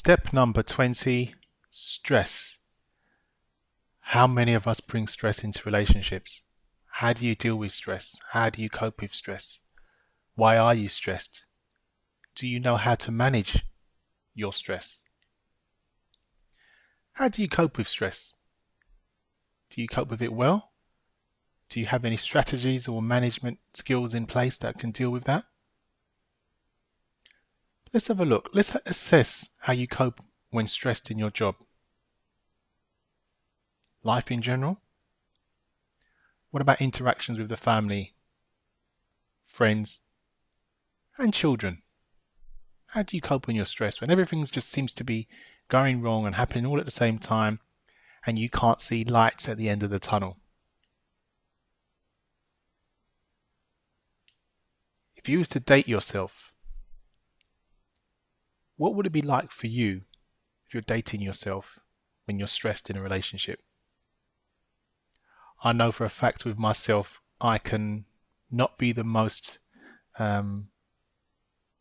Step number 20, stress. How many of us bring stress into relationships? How do you deal with stress? How do you cope with stress? Why are you stressed? Do you know how to manage your stress? How do you cope with stress? Do you cope with it well? Do you have any strategies or management skills in place that can deal with that? Let's have a look. Let's assess how you cope when stressed in your job. Life in general? What about interactions with the family, friends, and children? How do you cope when you're stressed, when everything just seems to be going wrong and happening all at the same time and you can't see lights at the end of the tunnel? If you was to date yourself, what would it be like for you if you're dating yourself when you're stressed in a relationship? I know for a fact with myself, I can not be the most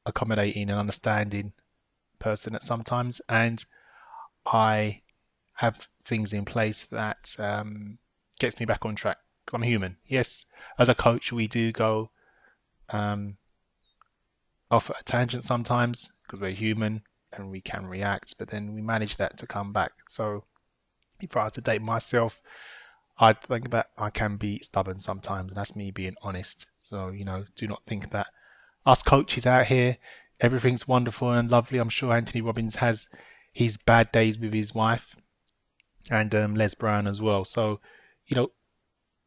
accommodating and understanding person at sometimes, and I have things in place that gets me back on track. I'm human. Yes, as a coach, we do go off at a tangent sometimes because we're human and we can react, but then we manage that to come back. So if I had to date myself, I think that I can be stubborn sometimes, and that's me being honest. So, do not think that us coaches out here, everything's wonderful and lovely. I'm sure Anthony Robbins has his bad days with his wife and Les Brown as well. So,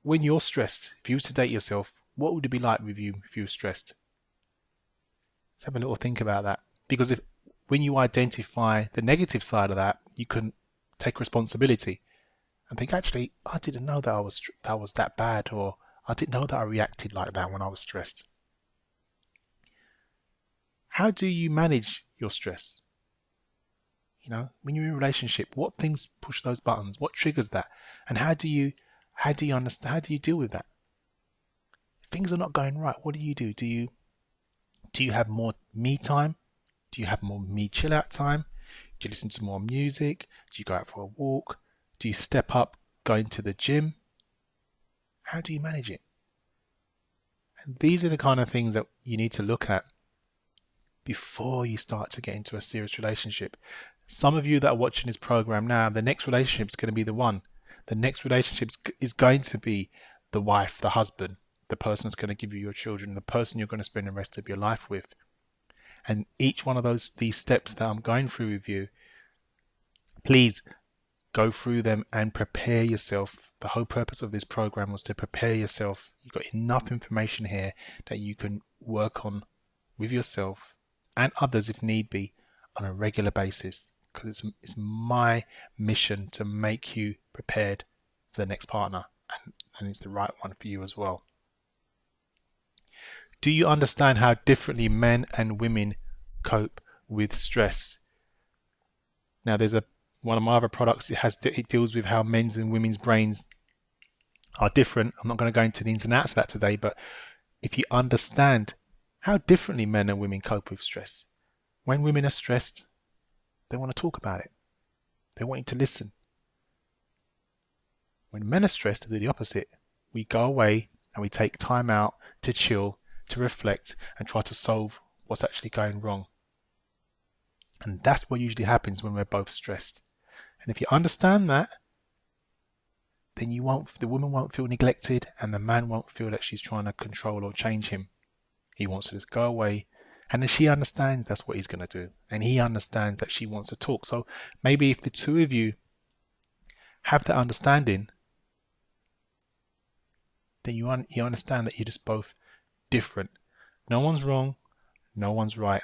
when you're stressed, if you was to date yourself, what would it be like with you if you were stressed? Let's have a little think about that. Because when you identify the negative side of that, you can take responsibility and think, actually, I didn't know that I was that bad, or I didn't know that I reacted like that when I was stressed. How do you manage your stress? When you're in a relationship, what things push those buttons? What triggers that? And how do you understand? How do you deal with that? If things are not going right, what do you do? Do you have more me time? Do you have more me chill out time? Do you listen to more music? Do you go out for a walk? Do you step up going to the gym? How do you manage it? And these are the kind of things that you need to look at before you start to get into a serious relationship. Some of you that are watching this program now, the next relationship is going to be the one. The next relationship is going to be the wife, the husband, the person that's going to give you your children, the person you're going to spend the rest of your life with. And each one of these steps that I'm going through with you, please go through them and prepare yourself. The whole purpose of this program was to prepare yourself. You've got enough information here that you can work on with yourself and others if need be on a regular basis, because it's my mission to make you prepared for the next partner, and it's the right one for you as well. Do you understand how differently men and women cope with stress? Now, there's one of my other products. It deals with how men's and women's brains are different. I'm not going to go into the ins and outs of that today, but if you understand how differently men and women cope with stress, when women are stressed, they want to talk about it. They want you to listen. When men are stressed, they do the opposite. We go away and we take time out to chill, to reflect, and try to solve what's actually going wrong. And that's what usually happens when we're both stressed. And if you understand that, then the woman won't feel neglected, and the man won't feel that she's trying to control or change him. He wants to just go away, and then she understands that's what he's going to do, and he understands that she wants to talk. So maybe if the two of you have that understanding, then you understand that you're just both different. No one's wrong, no one's right,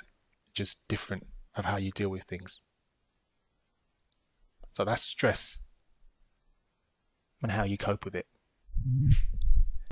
just different of how you deal with things. So that's stress and how you cope with it.